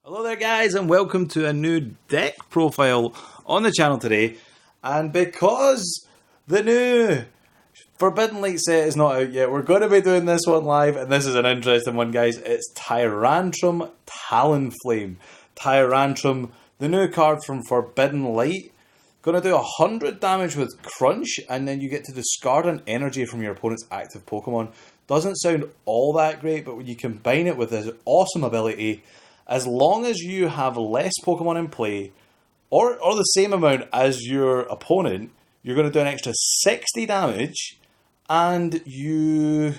Hello there guys and welcome to a new deck profile on the channel today. And because the new Forbidden Light set is not out yet, we're going to be doing this one live, and this is an interesting one guys. It's Tyrantrum Talonflame. Tyrantrum, the new card from Forbidden Light. Going to do 100 damage with Crunch, and then you get to discard an energy from your opponent's active Pokemon. Doesn't sound all that great, but when you combine it with this awesome ability, as long as you have less Pokemon in play, or the same amount as your opponent, you're going to do an extra 60 damage, and you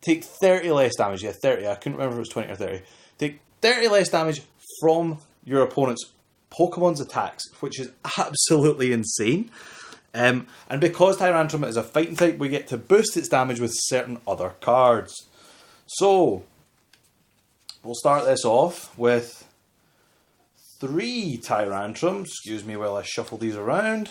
take 30 less damage. Yeah, 30. I couldn't remember if it was 20 or 30. Take 30 less damage from your opponent's Pokemon's attacks, which is absolutely insane. And because Tyrantrum is a fighting type, we get to boost its damage with certain other cards. So we'll start this off with 3 Tyrantrums. Excuse me while I shuffle these around.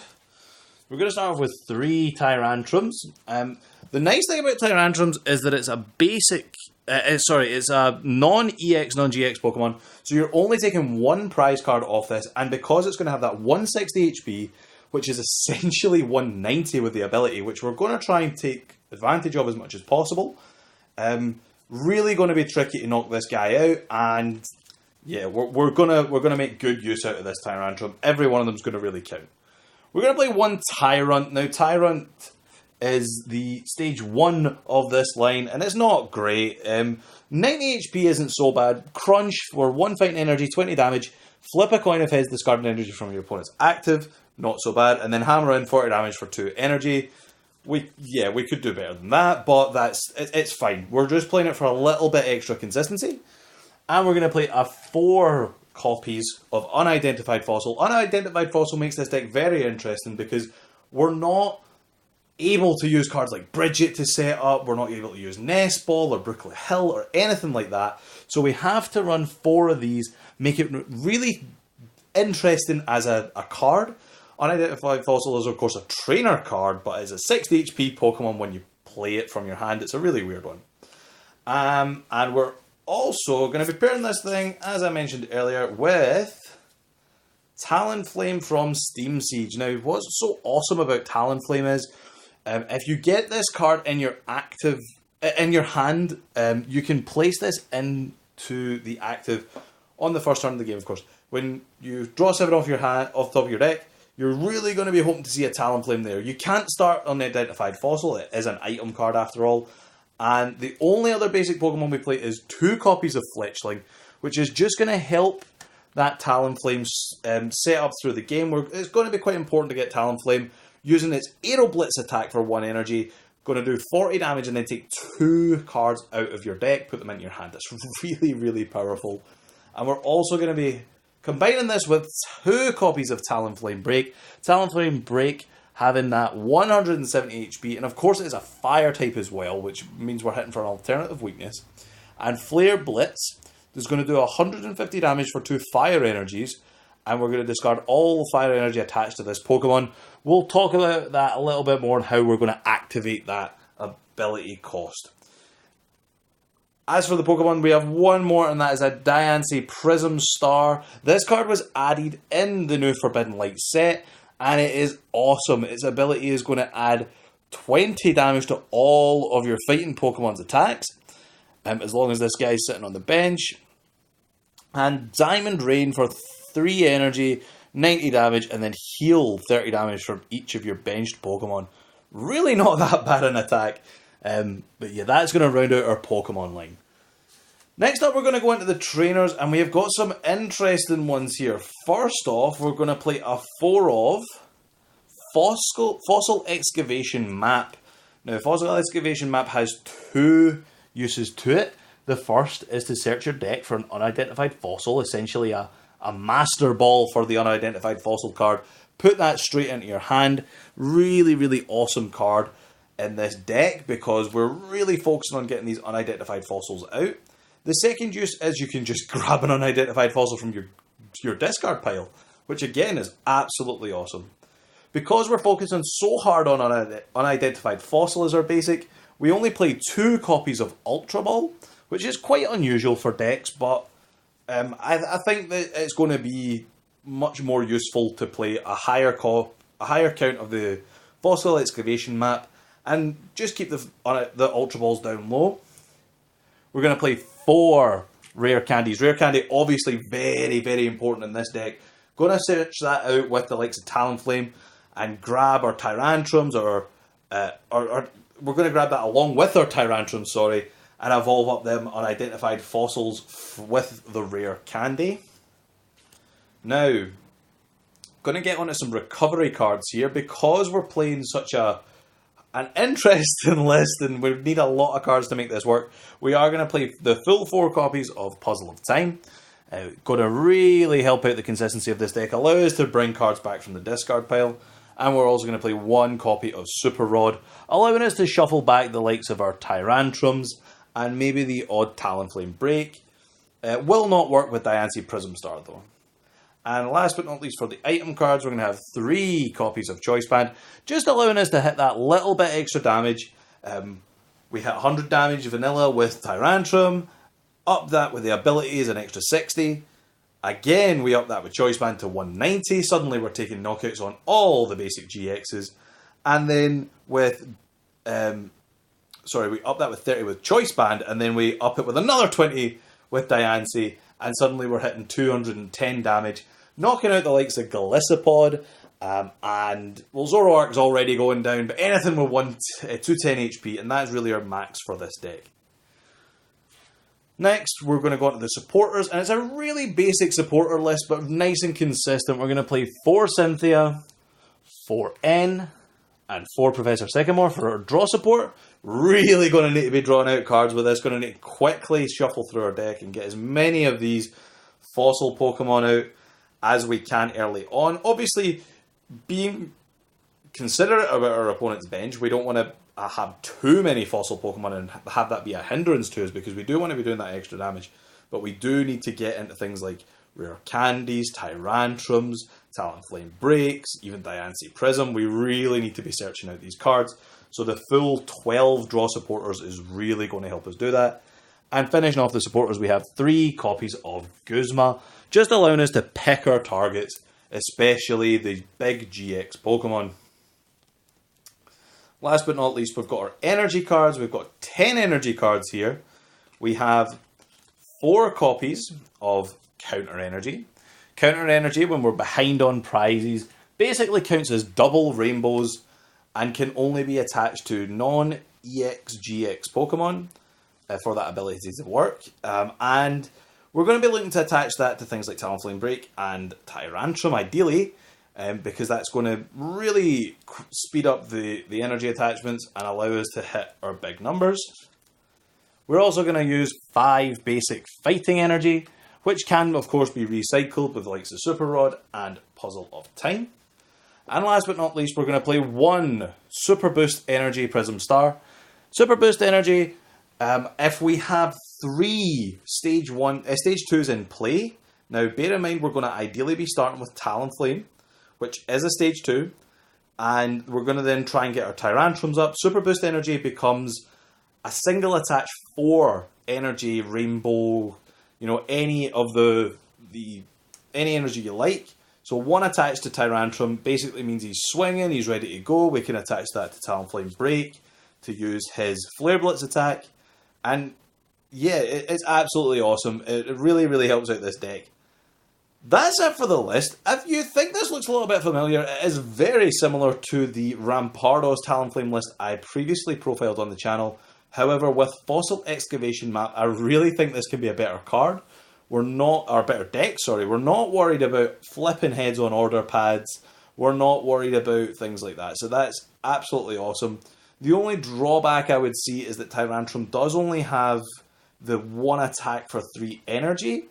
We're going to start off with 3 Tyrantrums. The nice thing about Tyrantrums is that it's a basic... it's a non-EX, non-GX Pokemon. So you're only taking 1 prize card off this. And because it's going to have that 160 HP, which is essentially 190 with the ability, which we're going to try and take advantage of as much as possible. Really going to be tricky to knock this guy out, and yeah, we're gonna make good use out of this Tyrantrum. Every one of them is going to really count. We're going to play 1 Tyrant. Now, Tyrant is the stage 1 of this line, and it's not great. 90 HP isn't so bad. Crunch for 1 fighting energy, 20 damage. Flip a coin if heads, discard an energy from your opponent's active. Not so bad. And then hammer in 40 damage for 2 energy. We could do better than that, but it's fine. We're just playing it for a little bit extra consistency. And we're going to play 4 copies of Unidentified Fossil. Unidentified Fossil makes this deck very interesting because we're not able to use cards like Bridget to set up. We're not able to use Nest Ball or Brooklet Hill or anything like that. So we have to run 4 of these, make it really interesting as a card. Unidentified Fossil is, of course, a trainer card, but it's a 60 HP Pokemon when you play it from your hand. It's a really weird one. And we're also going to be pairing this thing, as I mentioned earlier, with Talonflame from Steam Siege. Now, what's so awesome about Talonflame is, if you get this card in your hand, you can place this into the active on the first turn of the game, of course. When you draw 7 off the top of your deck, you're really going to be hoping to see a Talonflame there. You can't start Unidentified Fossil. It is an item card after all. And the only other basic Pokemon we play is 2 copies of Fletchling, which is just going to help that Talonflame set up through the game. It's going to be quite important to get Talonflame using its Aero Blitz attack for 1 energy. Going to do 40 damage and then take 2 cards out of your deck, put them into your hand. That's really, really powerful. And we're also going to be combining this with 2 copies of Talonflame Break. Talonflame Break having that 170 HP, and of course it is a fire type as well, which means we're hitting for an alternative weakness. And Flare Blitz is going to do 150 damage for 2 fire energies, and we're going to discard all the fire energy attached to this Pokemon. We'll talk about that a little bit more and how we're going to activate that ability cost. As for the Pokemon, we have 1 more, and that is a Diancie Prism Star. This card was added in the new Forbidden Light set, and it is awesome. Its ability is going to add 20 damage to all of your fighting Pokemon's attacks, as long as this guy's sitting on the bench. And Diamond Rain for 3 energy, 90 damage, and then heal 30 damage from each of your benched Pokemon. Really not that bad an attack. But yeah, that's going to round out our Pokemon line. Next up, we're going to go into the trainers, and we have got some interesting ones here. First off, we're going to play a 4 of Fossil Excavation Map. Now, Fossil Excavation Map has 2 uses to it. The first is to search your deck for an unidentified fossil, essentially a Master Ball for the unidentified fossil card. Put that straight into your hand. Really, really awesome card in this deck because we're really focusing on getting these unidentified fossils out. The second use is you can just grab an unidentified fossil from your discard pile, which again is absolutely awesome. Because we're focusing so hard on unidentified fossil as our basic, we only play 2 copies of Ultra Ball, which is quite unusual for decks, but I think that it's going to be much more useful to play a higher count of the Fossil Excavation map, and just keep the Ultra Balls down low. We're going to play 4 Rare Candies. Rare Candy, obviously very, very important in this deck. Going to search that out with the likes of Talonflame and grab our Tyrantrums, or we're going to grab that along with our Tyrantrums, sorry, and evolve up them unidentified fossils with the Rare Candy. Now, going to get onto some recovery cards here, because we're playing such an interesting list and we need a lot of cards to make this work. We are going to play the full 4 copies of Puzzle of Time. Going to really help out the consistency of this deck, allow us to bring cards back from the discard pile. And we're also going to play 1 copy of Super Rod, allowing us to shuffle back the likes of our Tyrantrums and maybe the odd Talonflame break. Will not work with Diancie Prism Star though. And last but not least, for the item cards, we're going to have 3 copies of Choice Band, just allowing us to hit that little bit extra damage. We hit 100 damage vanilla with Tyrantrum, up that with the abilities an extra 60. Again, we up that with Choice Band to 190. Suddenly we're taking knockouts on all the basic GXs. And then with, we up that with 30 with Choice Band, and then we up it with another 20 with Diancie, and suddenly we're hitting 210 damage, knocking out the likes of Galissapod, and well, Zoroark's already going down, but anything with 210 HP, and that's really our max for this deck. Next, we're going to go on to the supporters, and it's a really basic supporter list, but nice and consistent. We're going to play 4 Cynthia, 4 N, and 4 Professor Sycamore for our draw support. Really going to need to be drawing out cards with this. Going to need to quickly shuffle through our deck and get as many of these fossil Pokemon out as we can early on. Obviously, being considerate about our opponent's bench, we don't want to have too many fossil Pokemon and have that be a hindrance to us, because we do want to be doing that extra damage. But we do need to get into things like Rare Candies, Tyrantrums, Talonflame Breaks, even Diancie Prism. We really need to be searching out these cards. So the full 12 draw supporters is really going to help us do that. And finishing off the supporters, we have 3 copies of Guzma, just allowing us to pick our targets, especially the big GX Pokemon. Last but not least, we've got our energy cards. We've got 10 energy cards here. We have 4 copies of Counter Energy. Counter Energy, when we're behind on prizes, basically counts as double rainbows and can only be attached to non-EX GX Pokemon for that ability to work. And we're going to be looking to attach that to things like Talonflame Break and Tyrantrum, ideally, because that's going to really speed up the energy attachments and allow us to hit our big numbers. We're also going to use 5 basic Fighting Energy, which can, of course, be recycled with the likes of Super Rod and Puzzle of Time. And last but not least, we're going to play 1 Super Boost Energy Prism Star. Super Boost Energy, if we have 3 Stage 2s in play, now bear in mind we're going to ideally be starting with Talonflame, which is a Stage 2, and we're going to then try and get our Tyrantrums up. Super Boost Energy becomes a single attach 4 energy rainbow, any of the any energy you like. So 1 attached to Tyrantrum basically means he's swinging, he's ready to go. We can attach that to Talonflame Break to use his Flare Blitz attack. And yeah, it's absolutely awesome. It really, really helps out this deck. That's it for the list. If you think this looks a little bit familiar, it is very similar to the Rampardos Talonflame list I previously profiled on the channel. However, with Fossil Excavation Map, I really think this can be a better card. We're not worried about flipping heads on order pads. We're not worried about things like that. So that's absolutely awesome. The only drawback I would see is that Tyrantrum does only have the 1 attack for 3 energy,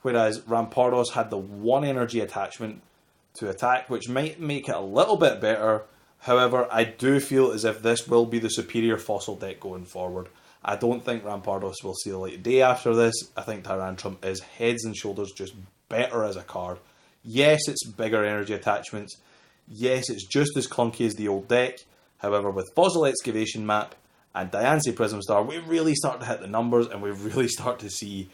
whereas Rampardos had the 1 energy attachment to attack, which might make it a little bit better. However, I do feel as if this will be the superior fossil deck going forward. I don't think Rampardos will see the light of day after this. I think Tyrantrum is heads and shoulders just better as a card. Yes, it's bigger energy attachments. Yes, it's just as clunky as the old deck. However, with Fossil Excavation Map and Diancie Prism Star, we really start to hit the numbers and we really start to see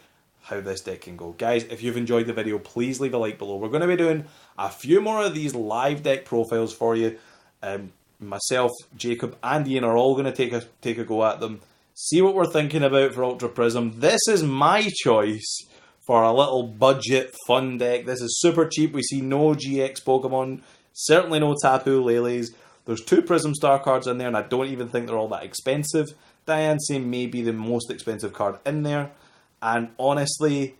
how this deck can go. Guys, if you've enjoyed the video, please leave a like below. We're going to be doing a few more of these live deck profiles for you. Myself, Jacob, and Ian are all going to take a go at them. See what we're thinking about for Ultra Prism. This is my choice for a little budget fun deck. This is super cheap. We see no GX Pokemon, certainly no Tapu Lele's. There's 2 Prism Star cards in there, and I don't even think they're all that expensive. Diancie may be the most expensive card in there, and honestly,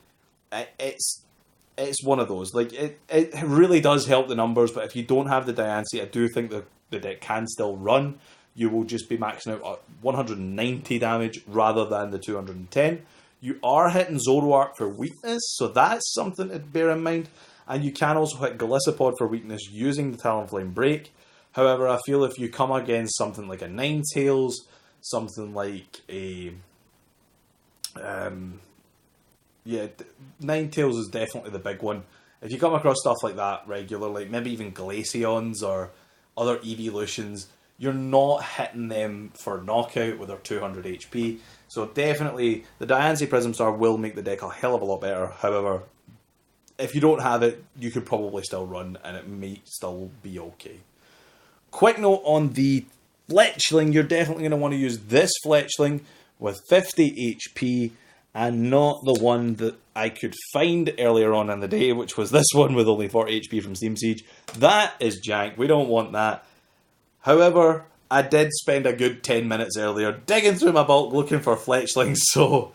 it's one of those. Like, it really does help the numbers, but if you don't have the Diancie, I do think the deck can still run. You will just be maxing out at 190 damage rather than the 210. You are hitting Zoroark for weakness, so that's something to bear in mind. And you can also hit Golisopod for weakness using the Talonflame break. However, I feel if you come against something like a Ninetales, something like a... Ninetales is definitely the big one. If you come across stuff like that regularly, maybe even Glaceons or other evolutions, you're not hitting them for knockout with their 200 HP. So definitely, the Diancie Prism Star will make the deck a hell of a lot better. However, if you don't have it, you could probably still run, and it may still be okay. Quick note on the Fletchling. You're definitely going to want to use this Fletchling with 50 HP, and not the one that I could find earlier on in the day, which was this one with only 40 HP from Steam Siege. That is jank. We don't want that. However, I did spend a good 10 minutes earlier digging through my bulk looking for Fletchlings, so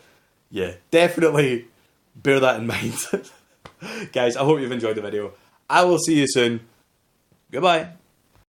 yeah, definitely bear that in mind. Guys, I hope you've enjoyed the video. I will see you soon. Goodbye.